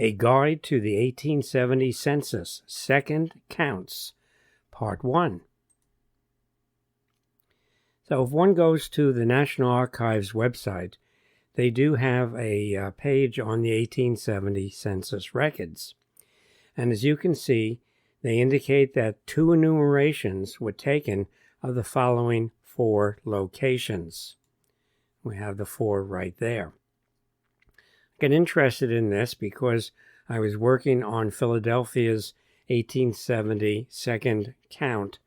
A Guide to the 1870 Census, Second Counts, Part 1. So if one goes to the National Archives website, they do have a page on the 1870 census records. And as you can see, they indicate that 2 enumerations were taken of the following 4 locations. We have the 4 right there. I got interested in this because I was working on Philadelphia's 1870 second count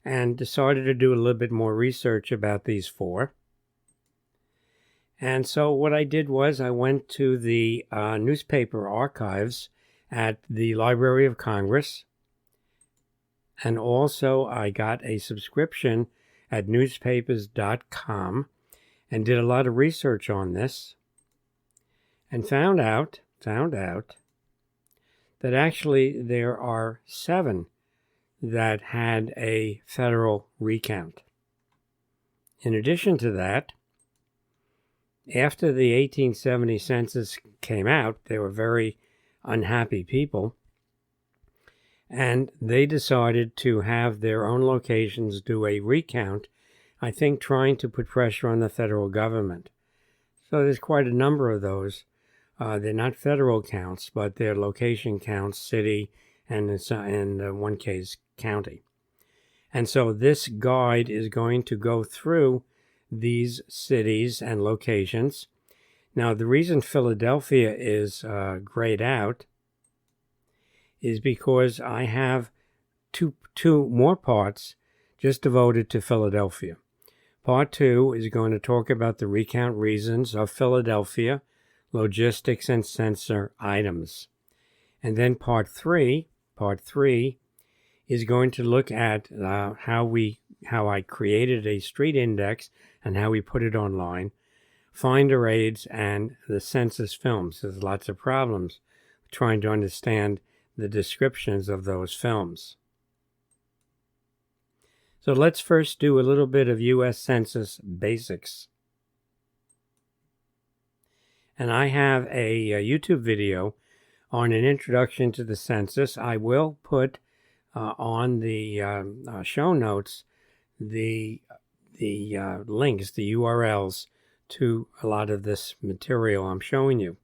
and decided to do a little bit more research about these 4. And so what I did was I went to the newspaper archives at the Library of Congress, and also I got a subscription at newspapers.com and did a lot of research on this, and found out that actually there are 7 that had a federal recount. In addition to that, after the 1870 census came out, they were very unhappy people, and they decided to have their own locations do a recount, I think trying to put pressure on the federal government. So there's quite a number of those. They're not federal counts, but they're location counts, city, and in one case, county. And so this guide is going to go through these cities and locations. Now, the reason Philadelphia is grayed out is because I have two more parts just devoted to Philadelphia. Part 2 is going to talk about the recount reasons of Philadelphia, logistics, and censor items. And then part 3 is going to look at how I created a street index and how we put it online, finder aids, and the census films. There's lots of problems trying to understand the descriptions of those films. So let's first do a little bit of U.S. Census basics. And I have a YouTube video on an introduction to the census. I will put on the show notes the links, the URLs to a lot of this material I'm showing you.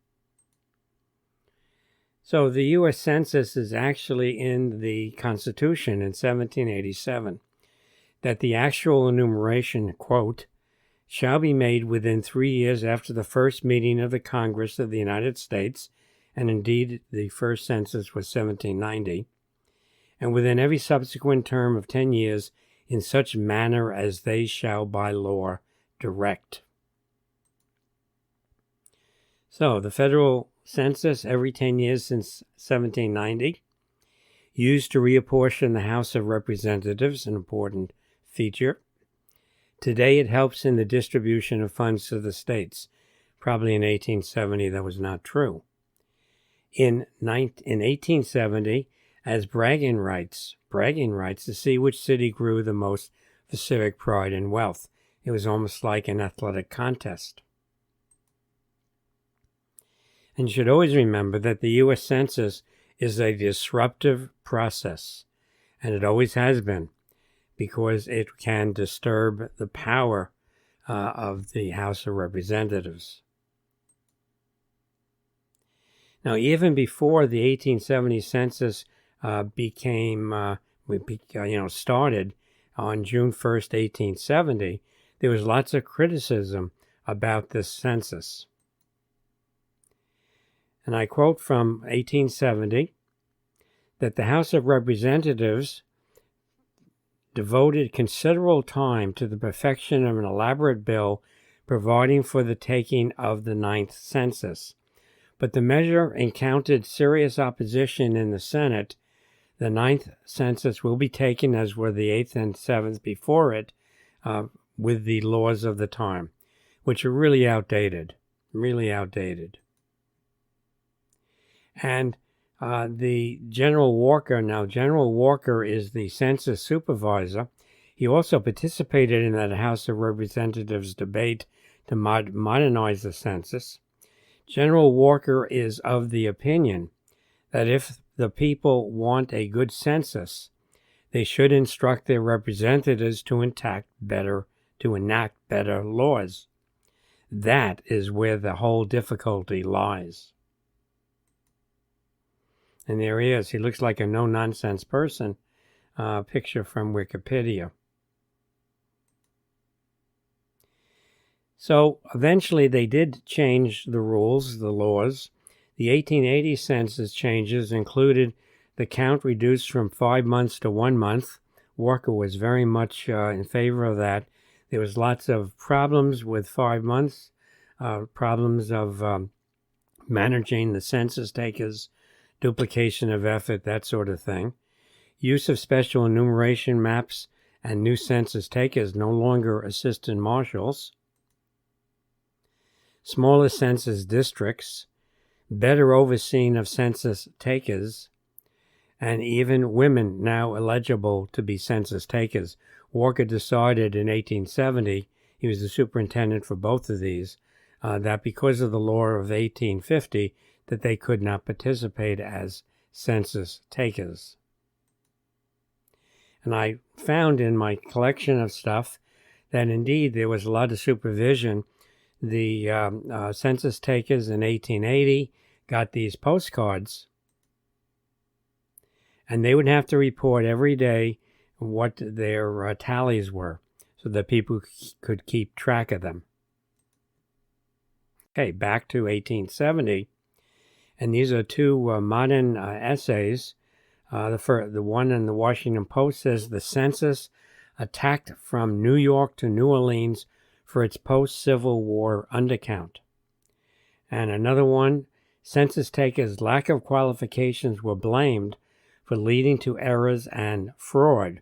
So the U.S. Census is actually in the Constitution in 1787, that the actual enumeration, quote, shall be made within 3 years after the first meeting of the Congress of the United States, and indeed the first census was 1790, and within every subsequent term of 10 years in such manner as they shall by law direct. So the federal census every 10 years since 1790, used to reapportion the House of Representatives, an important feature. Today it helps in the distribution of funds to the states. Probably in 1870 that was not true. In 1870, as bragging rights to see which city grew the most for civic pride and wealth. It was almost like an athletic contest. And you should always remember that the U.S. Census is a disruptive process, and it always has been, because it can disturb the power of the House of Representatives. Now, even before the 1870 census started on June 1st, 1870, there was lots of criticism about this census. And I quote from 1870 that the House of Representatives devoted considerable time to the perfection of an elaborate bill providing for the taking of the 9th census. But the measure encountered serious opposition in the Senate. The 9th census will be taken, as were the 8th and 7th before it, with the laws of the time, which are really outdated. And the General Walker is the census supervisor. He also participated in that House of Representatives debate to modernize the census. General Walker is of the opinion that if the people want a good census, they should instruct their representatives to enact better laws. That is where the whole difficulty lies. And there he is. He looks like a no-nonsense person. Picture from Wikipedia. So eventually they did change the rules, the laws. The 1880 census changes included the count reduced from 5 months to 1 month. Walker was very much in favor of that. There was lots of problems with 5 months, problems of managing the census takers, duplication of effort, that sort of thing. Use of special enumeration maps and new census takers, no longer assistant marshals. Smaller census districts, better overseeing of census takers, and even women now eligible to be census takers. Walker decided in 1870, he was the superintendent for both of these, that because of the law of 1850, that they could not participate as census takers. And I found in my collection of stuff that indeed there was a lot of supervision. The census takers in 1880 got these postcards, and they would have to report every day what their tallies were so that people could keep track of them. Okay, back to 1870, and these are two modern essays. The one in the Washington Post says the census attacked from New York to New Orleans for its post-Civil War undercount. And another one, census takers' lack of qualifications were blamed for leading to errors and fraud,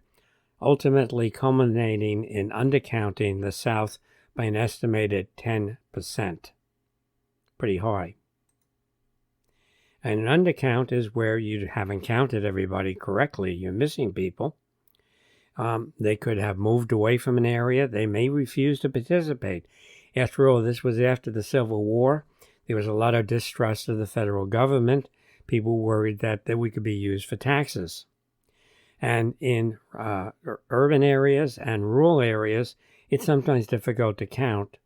ultimately culminating in undercounting the South by an estimated 10%. Pretty high. And an undercount is where you haven't counted everybody correctly. You're missing people. They could have moved away from an area. They may refuse to participate. After all, this was after the Civil War. There was a lot of distrust of the federal government. People worried that we could be used for taxes. And in urban areas and rural areas, it's sometimes difficult to count.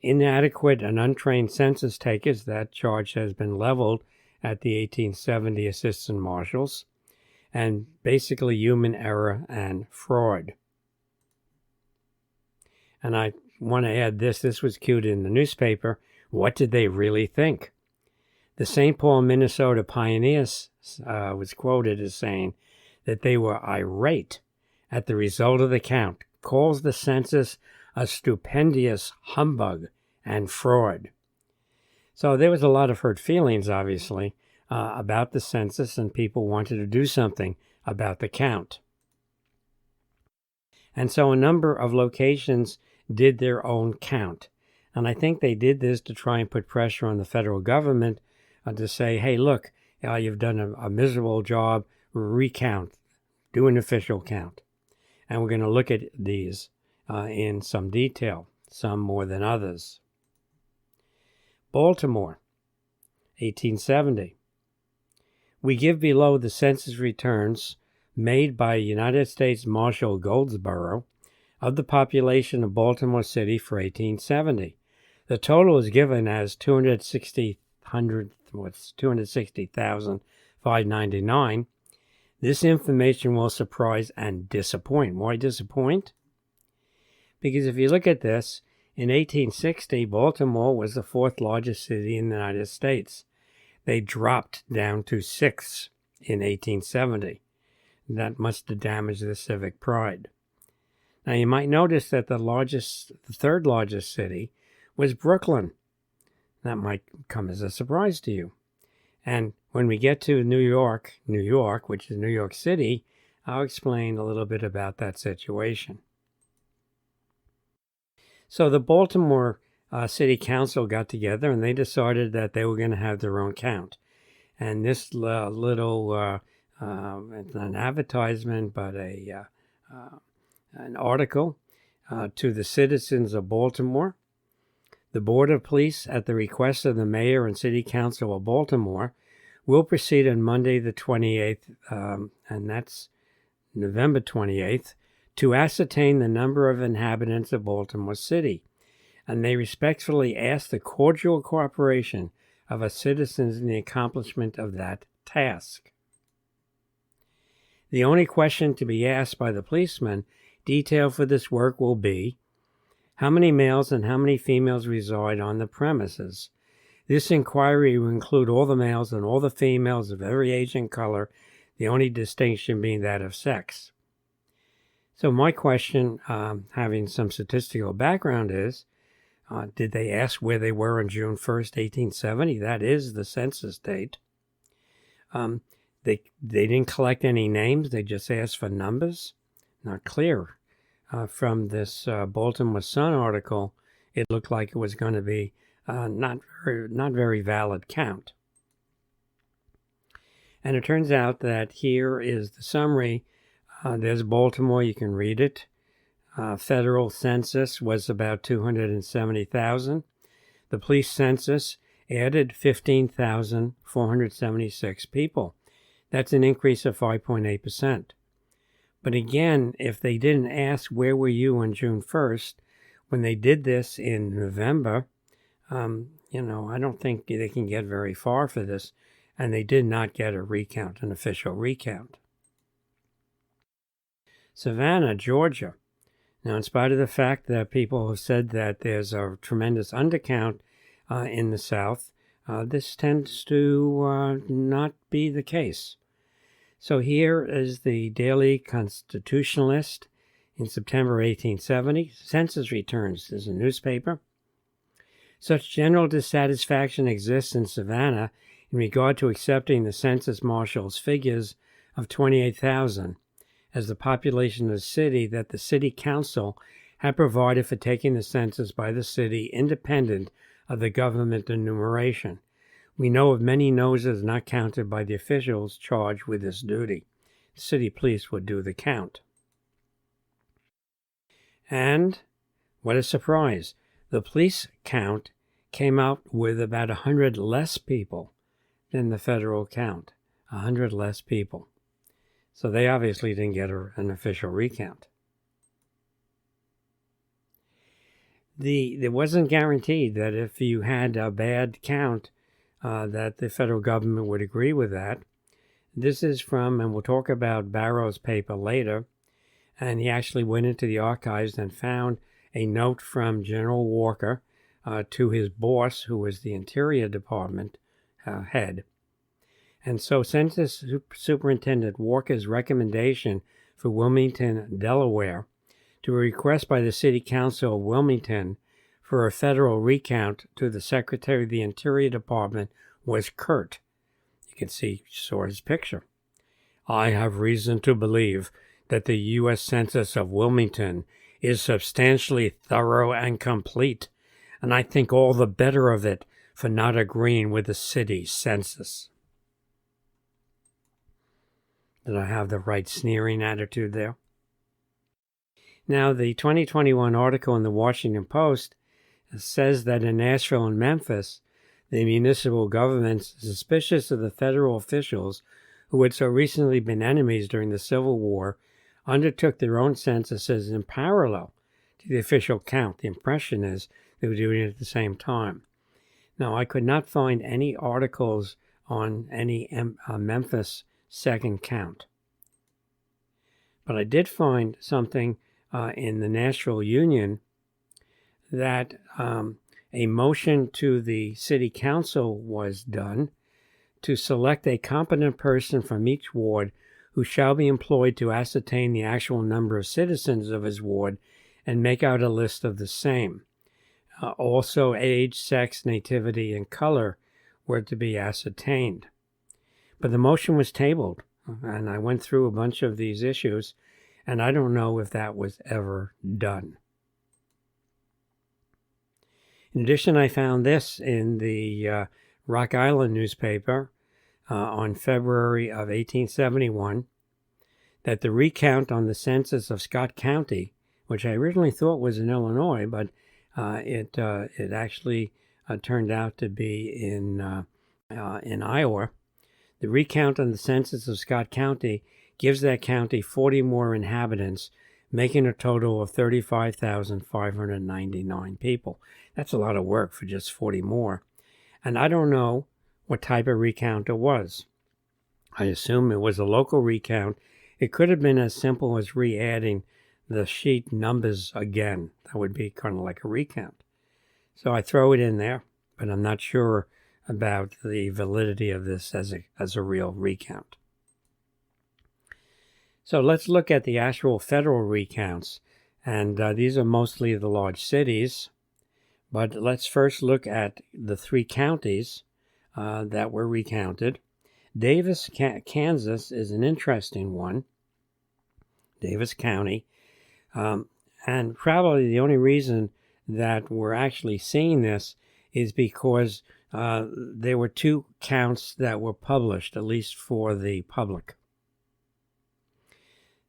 Inadequate and untrained census takers, that charge has been leveled at the 1870 assistant marshals, and basically human error and fraud. And I want to add this. This was quoted in the newspaper. What did they really think? The St. Paul, Minnesota Pioneers was quoted as saying that they were irate at the result of the count, calls the census a stupendous humbug and fraud. So there was a lot of hurt feelings, obviously, about the census, and people wanted to do something about the count. And so a number of locations did their own count. And I think they did this to try and put pressure on the federal government to say, hey, look, you've done a miserable job, recount, do an official count. And we're going to look at these in some detail, some more than others. Baltimore, 1870. We give below the census returns made by United States Marshal Goldsborough of the population of Baltimore City for 1870. The total is given as 260,599. This information will surprise and disappoint. Why disappoint? Because if you look at this, in 1860, Baltimore was the fourth largest city in the United States. They dropped down to 6th in 1870. That must have damaged the civic pride. Now, you might notice that the third largest city was Brooklyn. That might come as a surprise to you. And when we get to New York, which is New York City, I'll explain a little bit about that situation. So the Baltimore City Council got together and they decided that they were going to have their own count. And this little, it's not an advertisement, but an article to the citizens of Baltimore. The Board of Police, at the request of the Mayor and City Council of Baltimore, will proceed on Monday the 28th, and that's November 28th, to ascertain the number of inhabitants of Baltimore City, and they respectfully ask the cordial cooperation of our citizens in the accomplishment of that task. The only question to be asked by the policeman detailed for this work will be, how many males and how many females reside on the premises? This inquiry will include all the males and all the females of every age and color, the only distinction being that of sex. So my question, having some statistical background, is, did they ask where they were on June 1st, 1870? That is the census date. They didn't collect any names. They just asked for numbers. Not clear. From this Baltimore Sun article, it looked like it was going to be not very valid count. And it turns out that here is the summary. There's Baltimore. You can read it. Federal census was about 270,000. The police census added 15,476 people. That's an increase of 5.8%. But again, if they didn't ask where were you on June 1st, when they did this in November, I don't think they can get very far for this, and they did not get a recount, an official recount. Savannah, Georgia. Now, in spite of the fact that people have said that there's a tremendous undercount in the South, this tends to not be the case. So here is the Daily Constitutionalist in September 1870. Census returns. There's a newspaper. Such general dissatisfaction exists in Savannah in regard to accepting the census marshal's figures of 28,000 as the population of the city that the city council had provided for taking the census by the city independent of the government enumeration. We know of many noses not counted by the officials charged with this duty. The city police would do the count. And, what a surprise, the police count came out with about 100 less people than the federal count. 100 less people. So they obviously didn't get an official recount. It wasn't guaranteed that if you had a bad count, that the federal government would agree with that. This is from, and we'll talk about Barrows' paper later, and he actually went into the archives and found a note from General Walker to his boss, who was the Interior Department head. And so Census Superintendent Walker's recommendation for Wilmington, Delaware, to a request by the City Council of Wilmington for a federal recount to the Secretary of the Interior Department was curt. You can saw his picture. I have reason to believe that the U.S. Census of Wilmington is substantially thorough and complete, and I think all the better of it for not agreeing with the city census. Did I have the right sneering attitude there? Now, the 2021 article in the Washington Post says that in Nashville and Memphis, the municipal governments, suspicious of the federal officials who had so recently been enemies during the Civil War, undertook their own censuses in parallel to the official count. The impression is they were doing it at the same time. Now, I could not find any articles on any Memphis second count. But I did find something in the Nashville Union that a motion to the city council was done to select a competent person from each ward who shall be employed to ascertain the actual number of citizens of his ward and make out a list of the same. Also, age, sex, nativity, and color were to be ascertained. But the motion was tabled, and I went through a bunch of these issues, and I don't know if that was ever done. In addition, I found this in the Rock Island newspaper on February of 1871, that the recount on the census of Scott County, which I originally thought was in Illinois, but It actually turned out to be in Iowa. The recount on the census of Scott County gives that county 40 more inhabitants, making a total of 35,599 people. That's a lot of work for just 40 more. And I don't know what type of recount it was. I assume it was a local recount. It could have been as simple as re-adding the sheet numbers again. That would be kind of like a recount. So I throw it in there, but I'm not sure about the validity of this as a real recount. So let's look at the actual federal recounts. And these are mostly the large cities. But let's first look at the 3 counties that were recounted. Davis, Kansas is an interesting one. Davis County. And probably the only reason that we're actually seeing this is because there were 2 counts that were published, at least for the public.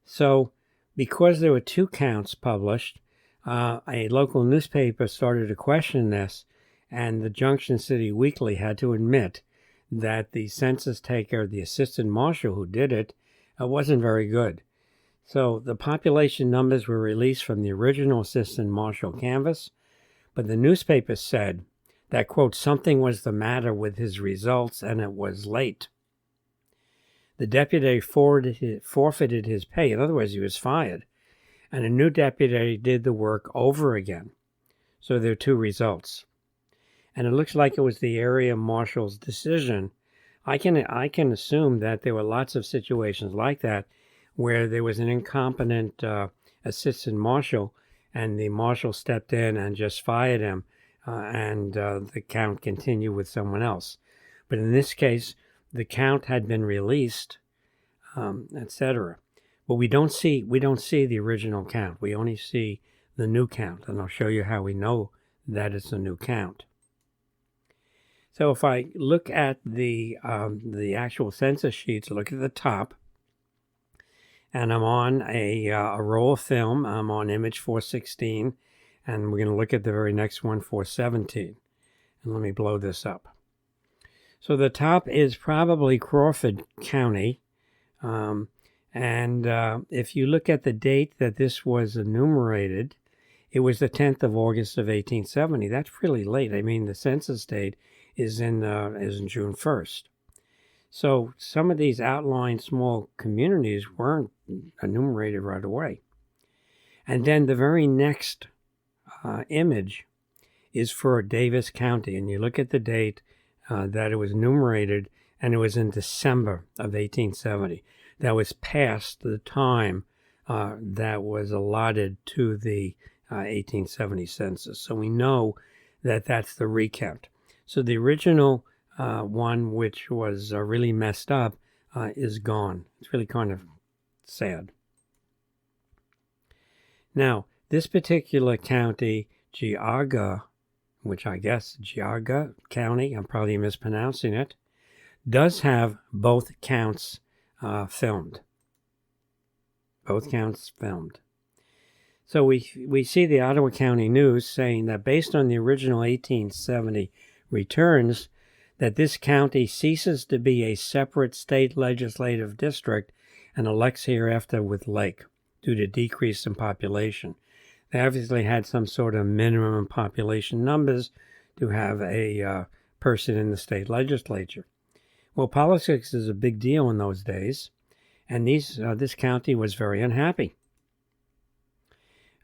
So because there were 2 counts published, a local newspaper started to question this, and the Junction City Weekly had to admit that the census taker, the assistant marshal who did it, wasn't very good. So the population numbers were released from the original assistant marshal canvass, but the newspaper said that, quote, something was the matter with his results and it was late. The deputy forfeited his pay. In other words, he was fired. And a new deputy did the work over again. So there are 2 results. And it looks like it was the area marshal's decision. I can assume that there were lots of situations like that where there was an incompetent assistant marshal, and the marshal stepped in and just fired him, and the count continued with someone else. But in this case, the count had been released, etc. But we don't see the original count. We only see the new count, and I'll show you how we know that it's a new count. So if I look at the actual census sheets, look at the top, and I'm on a roll of film. I'm on image 416, and we're going to look at the very next one, 417. And let me blow this up. So the top is probably Crawford County. And if you look at the date that this was enumerated, it was the 10th of August of 1870. That's really late. I mean, the census date is in June 1st. So some of these outlying small communities weren't enumerated right away. And then the very next image is for Davis County. And you look at the date that it was enumerated, and it was in December of 1870. That was past the time that was allotted to the 1870 census. So we know that that's the recount. So the original one, which was really messed up, is gone. It's really kind of sad. Now, this particular county, Geauga, which I guess Geauga County, I'm probably mispronouncing it, does have both counts filmed. Both counts filmed. So we see the Ottawa County News saying that based on the original 1870 returns, that this county ceases to be a separate state legislative district and elects hereafter with Lake due to decrease in population. They obviously had some sort of minimum population numbers to have a person in the state legislature. Well, politics is a big deal in those days, and this county was very unhappy.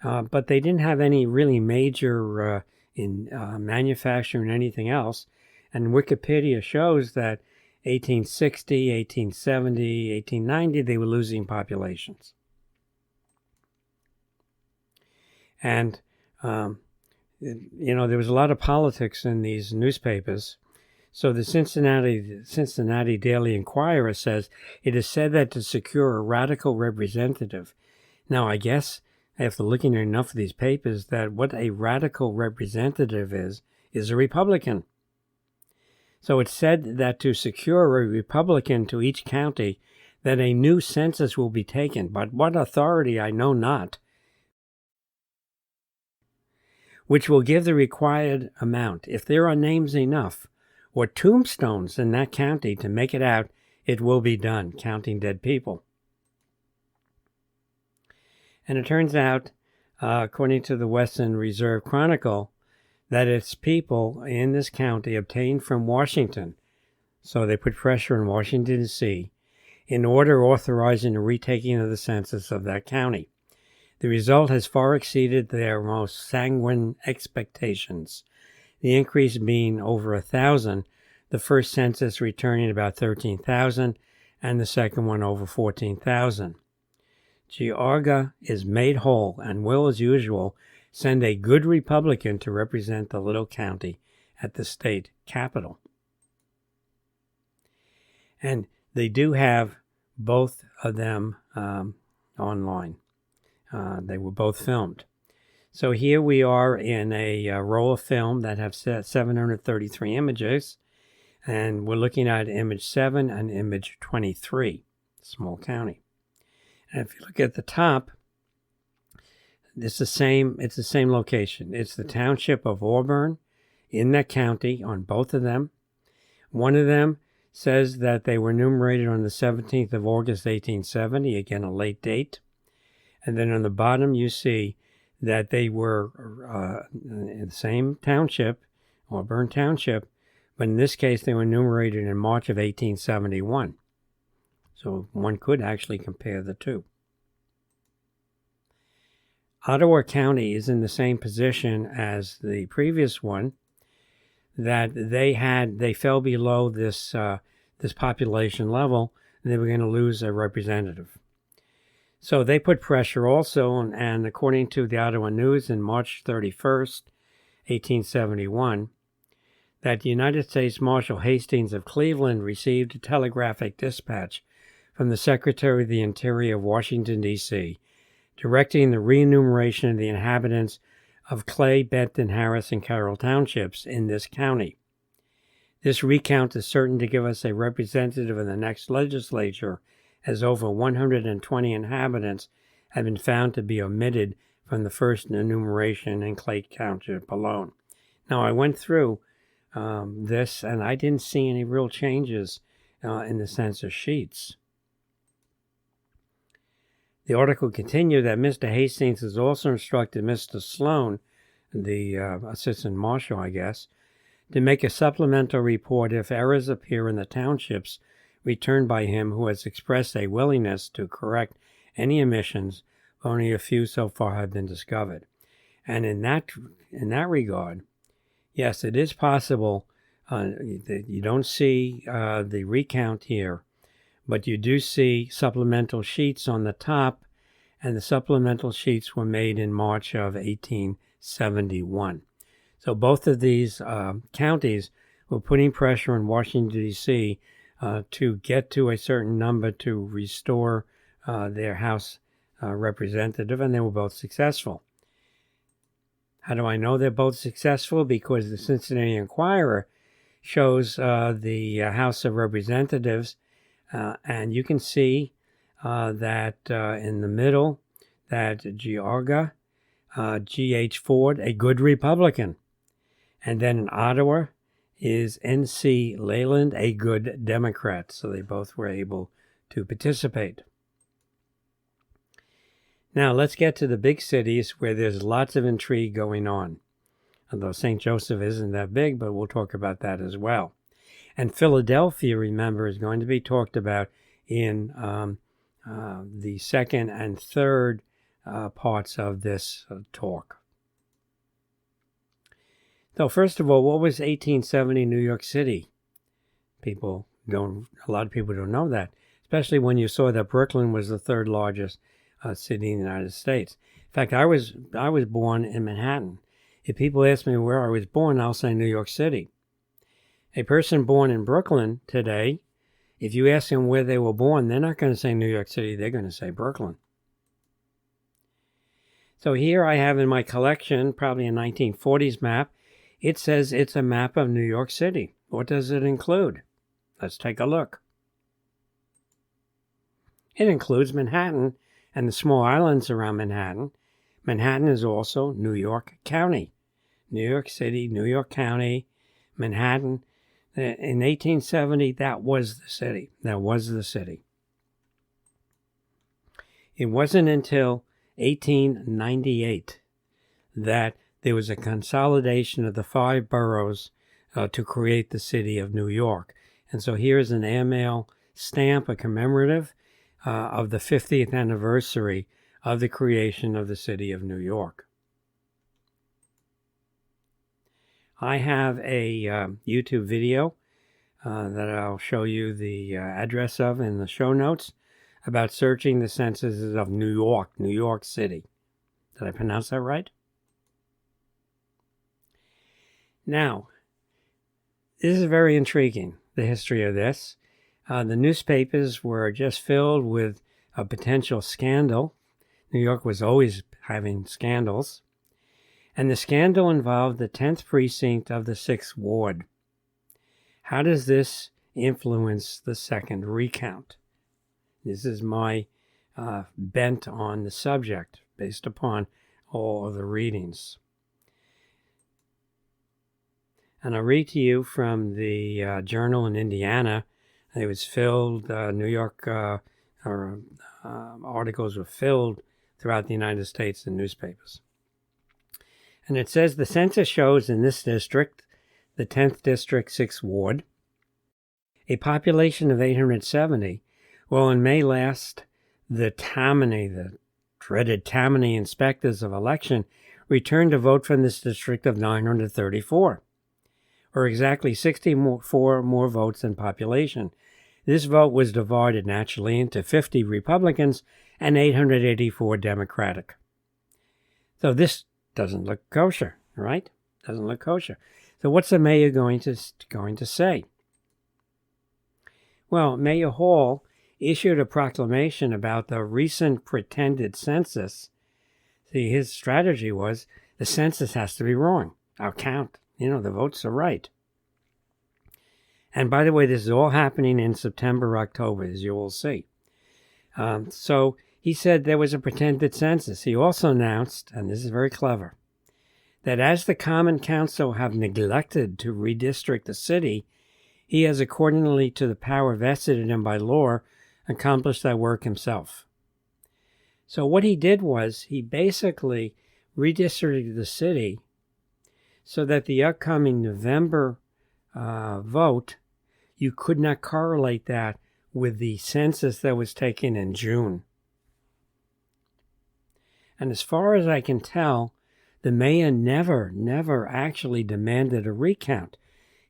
But they didn't have any really major in manufacturing or anything else. And Wikipedia shows that 1860, 1870, 1890, they were losing populations. And, there was a lot of politics in these newspapers. So the Cincinnati Daily Inquirer says, it is said that to secure a radical representative. Now, I guess, after looking at enough of these papers, that what a radical representative is a Republican. So it's said that to secure a Republican to each county, that a new census will be taken. But what authority, I know not. which will give the required amount. If there are names enough or tombstones in that county to make it out, it will be done, counting dead people. And it turns out, according to the Western Reserve Chronicle, that its people in this county obtained from Washington, so they put pressure on Washington, D.C., in order authorizing the retaking of the census of that county. The result has far exceeded their most sanguine expectations, the increase being over 1,000, the first census returning about 13,000, and the second one over 14,000. Geauga is made whole and will, as usual, send a good Republican to represent the little county at the state capitol. And they do have both of them online. They were both filmed. So here we are in a roll of film that have 733 images, and we're looking at image 7 and image 23, small county. And if you look at the top, it's the same location. It's the township of Auburn in that county on both of them. One of them says that they were enumerated on the 17th of August, 1870, again, a late date. And then on the bottom, you see that they were in the same township, Auburn Township, but in this case, they were enumerated in March of 1871. So one could actually compare the two. Ottawa County is in the same position as the previous one, that they fell below this population level, and they were going to lose a representative. So they put pressure also, and according to the Ottawa News in March 31st, 1871, that the United States Marshal Hastings of Cleveland received a telegraphic dispatch from the Secretary of the Interior of Washington, D.C., directing the re-enumeration of the inhabitants of Clay, Benton, Harris, and Carroll townships in this county. This recount is certain to give us a representative in the next legislature, as over 120 inhabitants have been found to be omitted from the first enumeration in Clay Township alone. Now, I went through this, and I didn't see any real changes in the census sheets. The article continued that Mr. Hastings has also instructed Mr. Sloan, the assistant marshal, I guess, to make a supplemental report if errors appear in the townships returned by him, who has expressed a willingness to correct any omissions. Only a few so far have been discovered. And in that regard, yes, it is possible that you don't see the recount here, but you do see supplemental sheets on the top, and the supplemental sheets were made in March of 1871. So both of these counties were putting pressure on Washington, D.C. To get to a certain number to restore their House representative, and they were both successful. How do I know they're both successful? Because the Cincinnati Enquirer shows the House of Representatives, and you can see that in the middle, that Geauga, G.H. Ford, a good Republican. And then in Ottawa is N.C. Leland, a good Democrat. So they both were able to participate. Now let's get to the big cities where there's lots of intrigue going on. Although St. Joseph isn't that big, but we'll talk about that as well. And Philadelphia, remember, is going to be talked about in the second and third parts of this talk. So first of all, what was 1870 New York City? A lot of people don't know that, especially when you saw that Brooklyn was the third largest city in the United States. In fact, I was born in Manhattan. If people ask me where I was born, I'll say New York City. A person born in Brooklyn today, if you ask them where they were born, they're not going to say New York City, they're going to say Brooklyn. So here I have in my collection, probably a 1940s map. It says it's a map of New York City. What does it include? Let's take a look. It includes Manhattan and the small islands around Manhattan. Manhattan is also New York County. New York City, New York County, Manhattan. In 1870, that was the city. That was the city. It wasn't until 1898 that there was a consolidation of the 5 boroughs to create the city of New York. And so here's an airmail stamp, a commemorative of the 50th anniversary of the creation of the city of New York. I have a YouTube video that I'll show you the address of in the show notes about searching the censuses of New York City. Did I pronounce that right? Now, this is very intriguing, the history of this. The newspapers were just filled with a potential scandal. New York was always having scandals. And the scandal involved the 10th precinct of the 6th ward. How does this influence the second recount? This is my bent on the subject based upon all of the readings. And I'll read to you from the Journal in Indiana. It was filled, New York articles were filled throughout the United States in newspapers. And it says, the census shows in this district, the 10th District, 6th Ward, a population of 870. Well, in May last, the Tammany, the dreaded Tammany inspectors of election, returned a vote from this district of 934, or exactly 64 more votes in population. This vote was divided naturally into 50 Republicans and 884 Democratic. So this doesn't look kosher, right? Doesn't look kosher. So what's the mayor going to say? Well, Mayor Hall issued a proclamation about the recent pretended census. See, his strategy was the census has to be wrong. Our count, the votes are right. And by the way, this is all happening in September, October, as you will see. So he said there was a pretended census. He also announced, and this is very clever, that as the Common Council have neglected to redistrict the city, he has, accordingly to the power vested in him by law, accomplished that work himself. So what he did was he basically redistricted the city so that the upcoming November vote, you could not correlate that with the census that was taken in June. And as far as I can tell, the mayor never actually demanded a recount.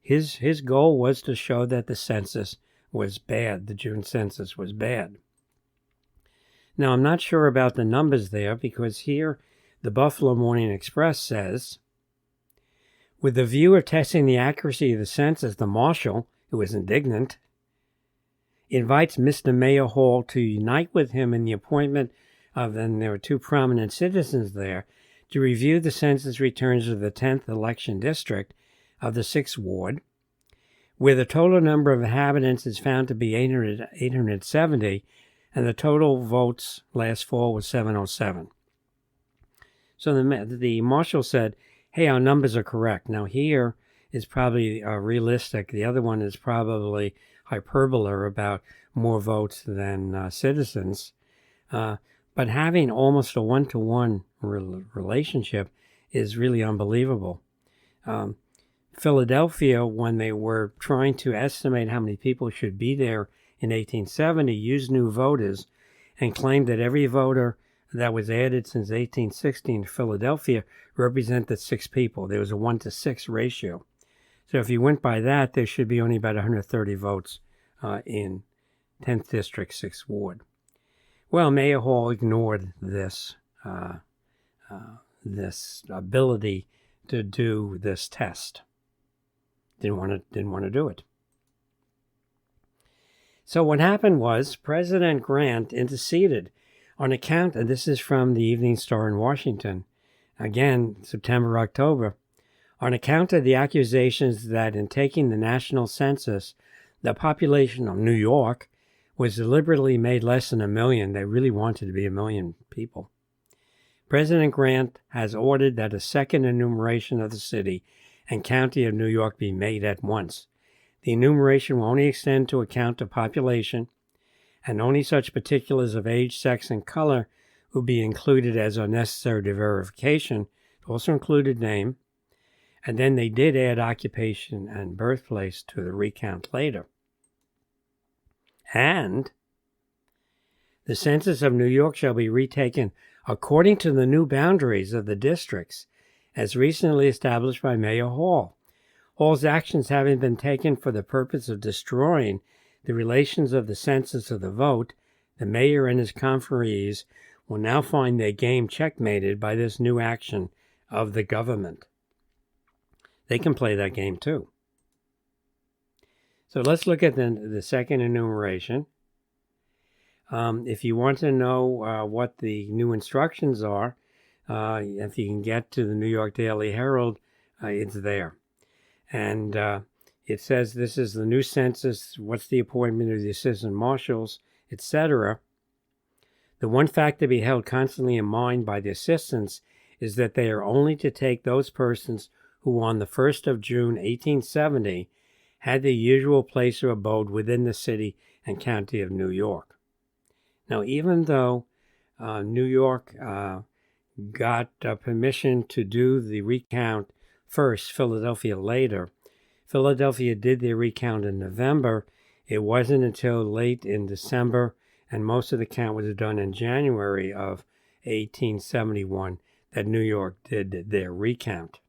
His goal was to show that the census was bad. The June census was bad. Now, I'm not sure about the numbers there because here the Buffalo Morning Express says, with the view of testing the accuracy of the census, the marshal, who is indignant, invites Mr. Mayor Hall to unite with him in the appointment of, and there were 2 prominent citizens there, to review the census returns of the 10th election district of the 6th ward, where the total number of inhabitants is found to be 870, and the total votes last fall was 707. So the marshal said, hey, our numbers are correct. Now here is probably realistic. The other one is probably hyperbole about more votes than citizens. But having almost a one-to-one relationship is really unbelievable. Philadelphia, when they were trying to estimate how many people should be there in 1870, used new voters and claimed that every voter that was added since 1860 in Philadelphia represented 6 people. There was a 1-to-6 ratio. So if you went by that, there should be only about 130 votes in 10th District, 6th Ward. Well, Mayor Hall ignored this this ability to do this test. Didn't want to do it. So what happened was President Grant interceded on account, and this is from the Evening Star in Washington, again, September, October, on account of the accusations that in taking the national census, the population of New York was deliberately made less than 1 million. They really wanted to be 1 million people. President Grant has ordered that a second enumeration of the city and county of New York be made at once. The enumeration will only extend to account of population, and only such particulars of age, sex, and color will be included as are necessary to verification. It also included name, and then they did add occupation and birthplace to the recount later. And the census of New York shall be retaken according to the new boundaries of the districts as recently established by Mayor Hall. Hall's actions having been taken for the purpose of destroying the relations of the census of the vote, the mayor and his confreres will now find their game checkmated by this new action of the government. They can play that game too. So let's look at the second enumeration. If you want to know what the new instructions are, if you can get to the New York Daily Herald, it's there. And it says this is the new census, what's the appointment of the assistant marshals, etc. The one fact to be held constantly in mind by the assistants is that they are only to take those persons who on the 1st of June 1870 had their usual place of abode within the city and county of New York. Now, even though New York got permission to do the recount first, Philadelphia later, Philadelphia did their recount in November. It wasn't until late in December, and most of the count was done in January of 1871, that New York did their recount.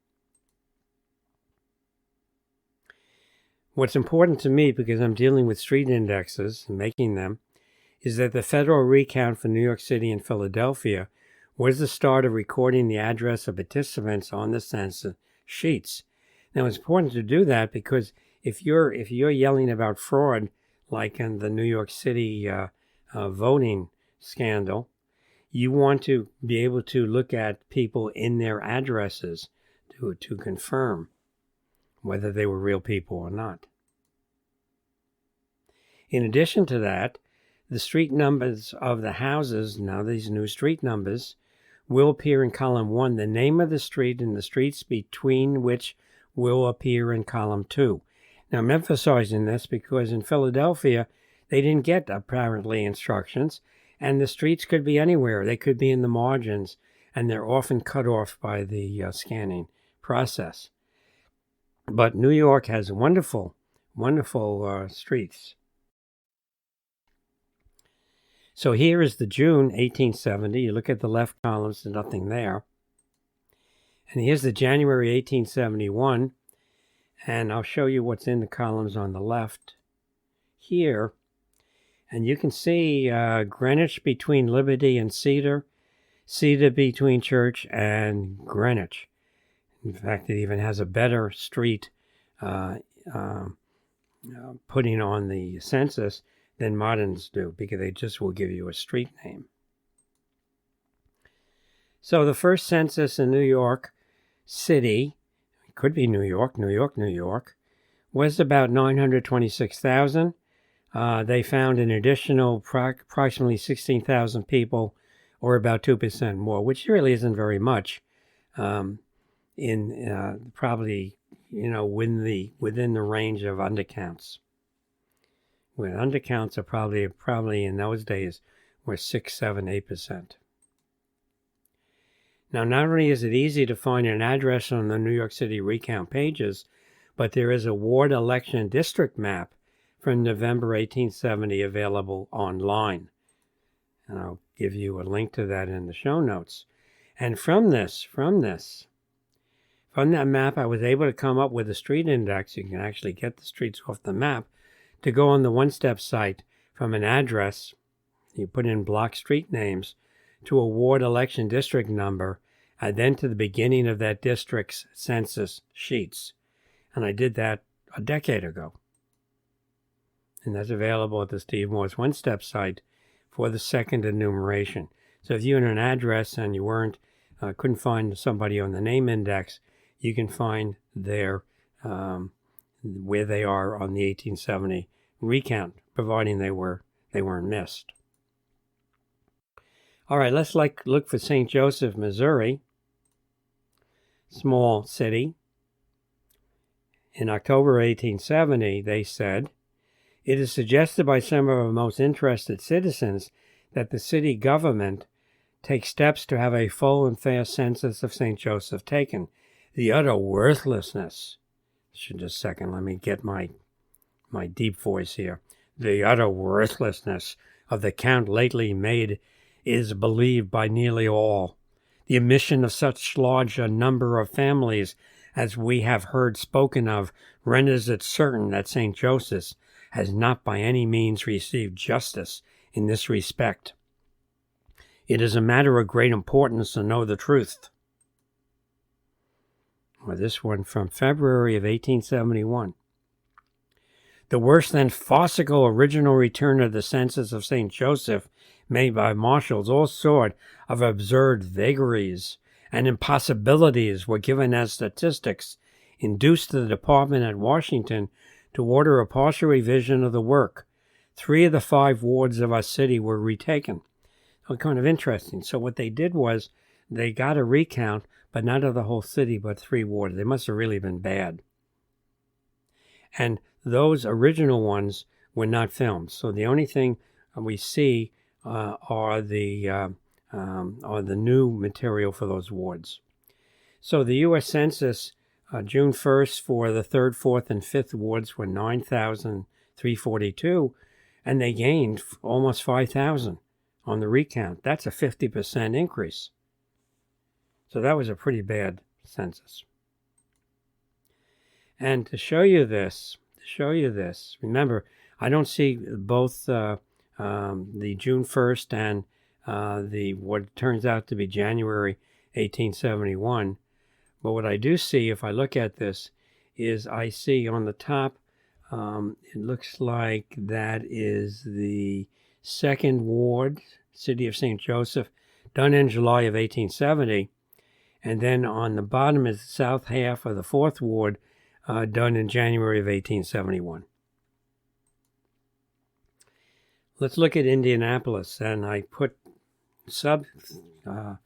What's important to me, because I'm dealing with street indexes and making them, is that the federal recount for New York City and Philadelphia was the start of recording the address of participants on the census sheets. Now, it's important to do that because if you're yelling about fraud, like in the New York City voting scandal, you want to be able to look at people in their addresses to confirm whether they were real people or not. In addition to that, the street numbers of the houses, now these new street numbers, will appear in column 1, the name of the street and the streets between which will appear in column 2. Now, I'm emphasizing this because in Philadelphia, they didn't get apparently instructions, and the streets could be anywhere. They could be in the margins, and they're often cut off by the scanning process. But New York has wonderful, wonderful streets. So here is the June 1870. You look at the left columns, there's nothing there. And here's the January 1871. And I'll show you what's in the columns on the left here. And you can see Greenwich between Liberty and Cedar, Cedar between Church and Greenwich. In fact, it even has a better street putting on the census than moderns do, because they just will give you a street name. So the first census in New York City, it could be New York, was about 926,000. They found an additional approximately 16,000 people, or about 2% more, which really isn't very much. Probably, within the range of undercounts. When undercounts are probably in those days were 6, 7, 8%. Now, not only is it easy to find an address on the New York City recount pages, but there is a ward election district map from November 1870 available online. And I'll give you a link to that in the show notes. And from that map, I was able to come up with a street index. You can actually get the streets off the map to go on the one-step site from an address. You put in block street names to a ward election district number, and then to the beginning of that district's census sheets. And I did that a decade ago. And that's available at the Steve Morse one-step site for the second enumeration. So if you're in an address and you couldn't find somebody on the name index, you can find their where they are on the 1870 recount, providing they weren't missed. All right, let's look for St. Joseph, Missouri. Small city. In October 1870, they said, "It is suggested by some of our most interested citizens that the city government take steps to have a full and fair census of St. Joseph taken. The utter worthlessness," just a second, let me get my deep voice here. "The utter worthlessness of the count lately made is believed by nearly all. The omission of such large a number of families as we have heard spoken of renders it certain that St. Joseph's has not by any means received justice in this respect. It is a matter of great importance to know the truth." Well, this one from February of 1871. "The worse than farcical original return of the census of St. Joseph made by marshals, all sort of absurd vagaries and impossibilities were given as statistics, induced the department at Washington to order a partial revision of the work. 3 of the 5 wards of our city were retaken." Oh, kind of interesting. So what they did was they got a recount, but not of the whole city, but 3 wards. They must have really been bad. And those original ones were not filmed. So the only thing we see are the new material for those wards. So the U.S. Census, June 1st, for the 3rd, 4th, and 5th wards were 9,342, and they gained almost 5,000 on the recount. That's a 50% increase. So that was a pretty bad census. And to show you this, remember, I don't see both the June 1st and the what turns out to be January 1871. But what I do see, if I look at this, is I see on the top, it looks like that is the 2nd Ward, City of St. Joseph, done in July of 1870. And then on the bottom is the south half of the 4th Ward, done in January of 1871. Let's look at Indianapolis, and I put subtitle,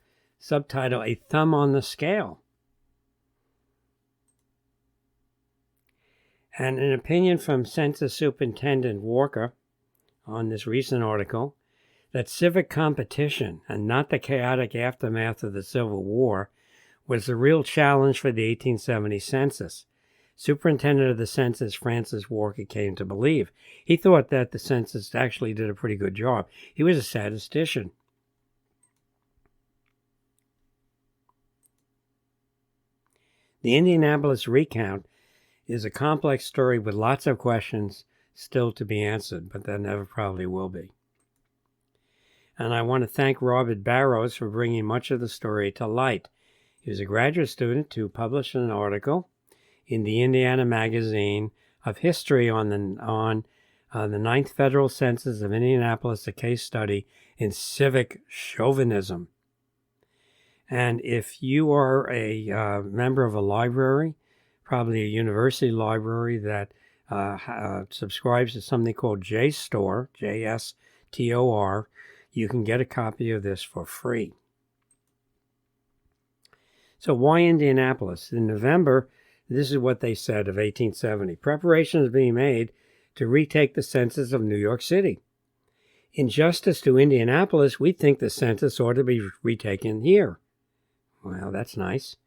"A Thumb on the Scale." And an opinion from Census Superintendent Walker on this recent article, that civic competition, and not the chaotic aftermath of the Civil War, was the real challenge for the 1870 census. Superintendent of the census, Francis Walker, came to believe. He thought that the census actually did a pretty good job. He was a statistician. The Indianapolis recount is a complex story with lots of questions still to be answered, but there never probably will be. And I want to thank Robert Barrows for bringing much of the story to light. He was a graduate student who published an article in the Indiana Magazine of History on the 9th Federal Census of Indianapolis, a case study in civic chauvinism. And if you are a member of a library, probably a university library that subscribes to something called JSTOR, J-S-T-O-R, you can get a copy of this for free. So why Indianapolis? In November, this is what they said of 1870. Preparations being made to retake the census of New York City. In justice to Indianapolis, we think the census ought to be retaken here. Well, that's nice.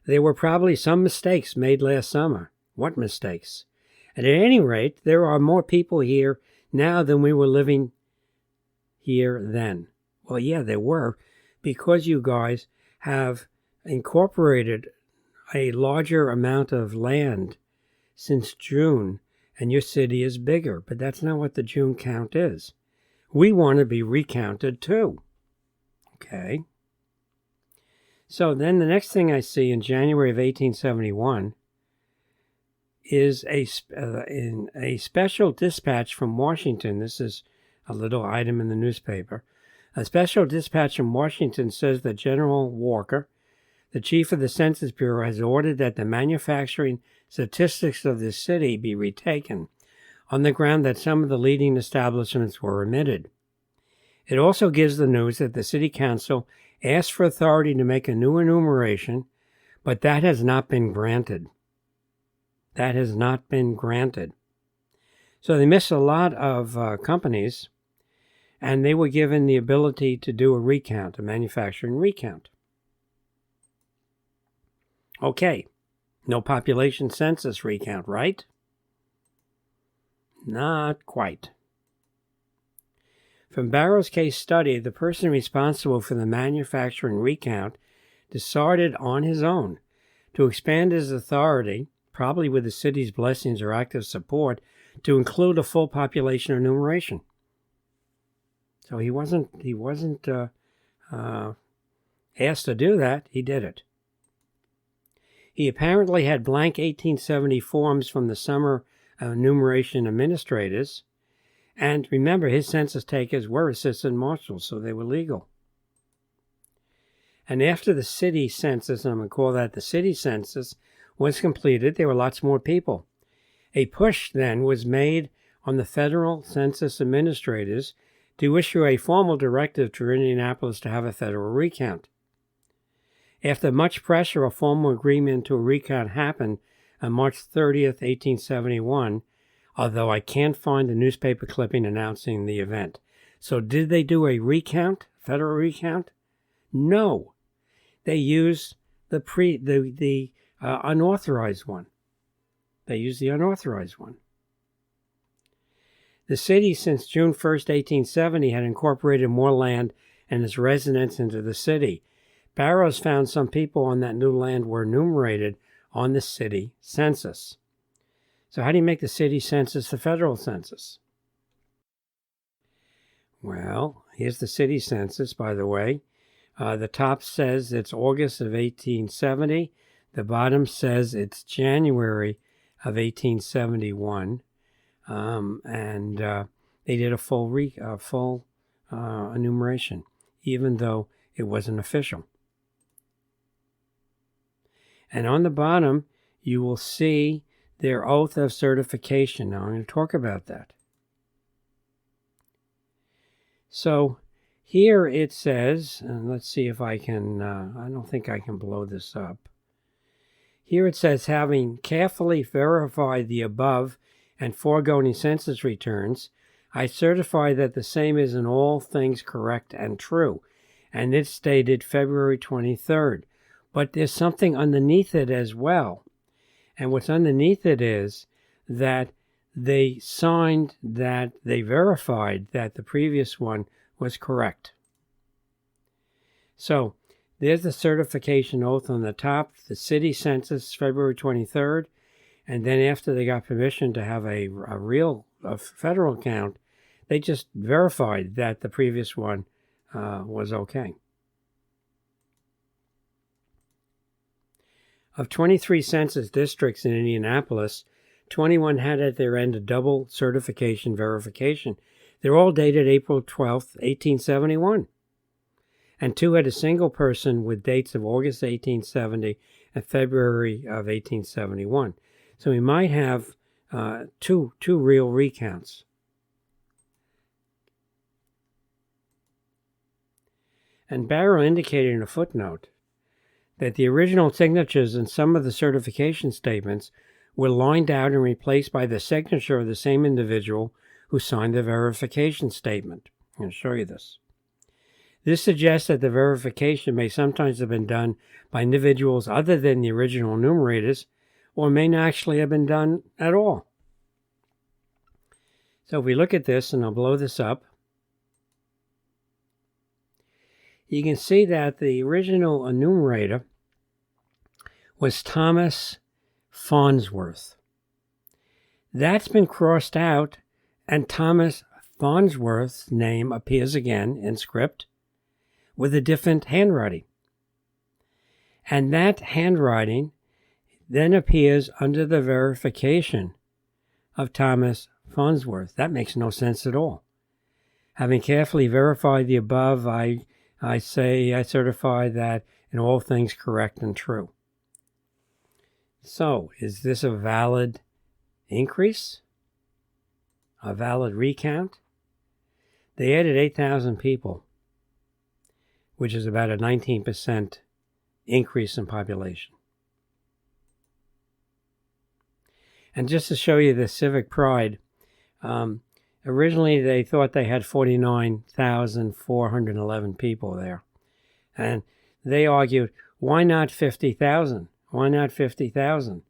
There were probably some mistakes made last summer. What mistakes? And at any rate, there are more people here now than we were living here then. Well, yeah, there were, because you guys have incorporated a larger amount of land since June, and your city is bigger. But that's not what the June count is. We want to be recounted too. Okay. So then the next thing I see in January of 1871 is in a special dispatch from Washington. This is a little item in the newspaper. A special dispatch from Washington says that General Walker, the chief of the Census Bureau, has ordered that the manufacturing statistics of the city be retaken on the ground that some of the leading establishments were omitted. It also gives the news that the City Council asked for authority to make a new enumeration, but that has not been granted. That has not been granted. So they missed a lot of companies, and they were given the ability to do a recount, a manufacturing recount. Okay, no population census recount, right? Not quite. From Barrows' case study, the person responsible for the manufacturing recount decided on his own to expand his authority, probably with the city's blessings or active support, to include a full population enumeration. So he wasn't asked to do that. He did it. He apparently had blank 1870 forms from the summer enumeration administrators. And remember, his census takers were assistant marshals, so they were legal. And after the city census, and I'm going to call that the city census, was completed, there were lots more people. A push then was made on the federal census administrators to issue a formal directive to Indianapolis to have a federal recount. After much pressure, a formal agreement to a recount happened on March 30th, 1871, although I can't find a newspaper clipping announcing the event. So did they do a recount, federal recount? No. They used the unauthorized one. They used the unauthorized one. The city, since June 1st, 1870, had incorporated more land and its residents into the city. Barrows found some people on that new land were enumerated on the city census. So how do you make the city census the federal census? Well, here's the city census, by the way. The top says it's August of 1870. The bottom says it's January of 1871. And they did a full enumeration, even though it wasn't official. And on the bottom, you will see their oath of certification. Now, I'm going to talk about that. So here it says, and let's see if I can, I don't think I can blow this up. Here it says, having carefully verified the above and foregoing census returns, I certify that the same is in all things correct and true. And it's dated February 23rd. But there's something underneath it as well. And what's underneath it is that they signed that they verified that the previous one was correct. So there's the certification oath on the top, the city census, February 23rd. And then after they got permission to have a real federal count, they just verified that the previous one was okay. Of 23 census districts in Indianapolis, 21 had at their end a double certification verification. They're all dated April 12th, 1871. And 2 had a single person with dates of August 1870 and February of 1871. So we might have two real recounts. And Barrow indicated in a footnote that the original signatures in some of the certification statements were lined out and replaced by the signature of the same individual who signed the verification statement. I'm going to show you this. This suggests that the verification may sometimes have been done by individuals other than the original enumerators, or may not actually have been done at all. So if we look at this, and I'll blow this up, you can see that the original enumerator was Thomas Farnsworth. That's been crossed out, and Thomas Farnsworth's name appears again in script with a different handwriting. And that handwriting then appears under the verification of Thomas Farnsworth. That makes no sense at all. Having carefully verified the above, I certify that in all things correct and true. So, is this a valid increase? A valid recount? They added 8,000 people, which is about a 19% increase in population. And just to show you the civic pride, originally they thought they had 49,411 people there. And they argued, why not 50,000? Why not 50,000?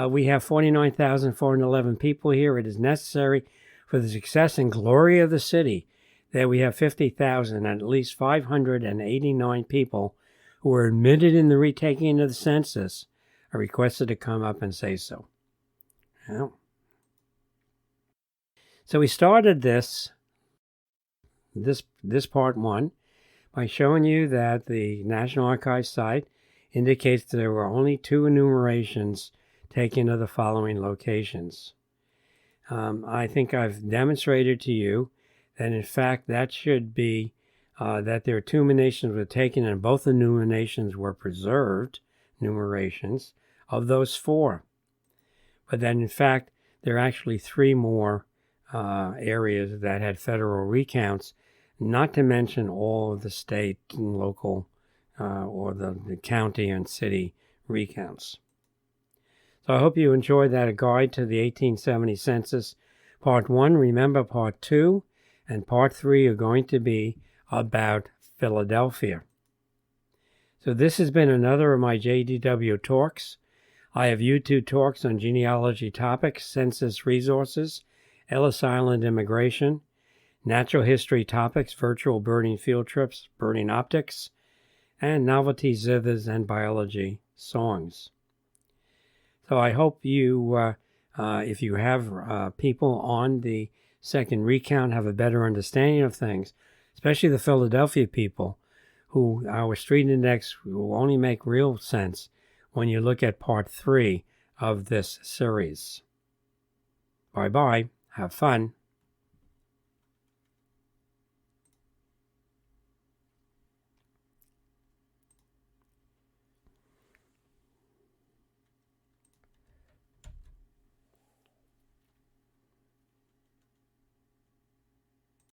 We have 49,411 people here. It is necessary for the success and glory of the city that we have 50,000 and at least 589 people who were admitted in the retaking of the census are requested to come up and say so. Well, so we started this part one by showing you that the National Archives site indicates that there were only 2 enumerations taken of the following locations. I think I've demonstrated to you that in fact that should be that there are 2 enumerations were taken and both the enumerations were preserved, enumerations of those 4. But then in fact there are actually 3 more areas that had federal recounts, not to mention all of the state and local or the county and city recounts. So I hope you enjoyed that, a guide to the 1870 census. Part 1, remember Part 2 and Part 3 are going to be about Philadelphia. So this has been another of my JDW talks. I have YouTube talks on genealogy topics, census resources, Ellis Island immigration, natural history topics, virtual birding field trips, birding optics, and novelty zithers and biology songs. So I hope you, if you have people on the second recount, have a better understanding of things, especially the Philadelphia people, who our street index will only make real sense when you look at Part 3 of this series. Bye-bye. Have fun.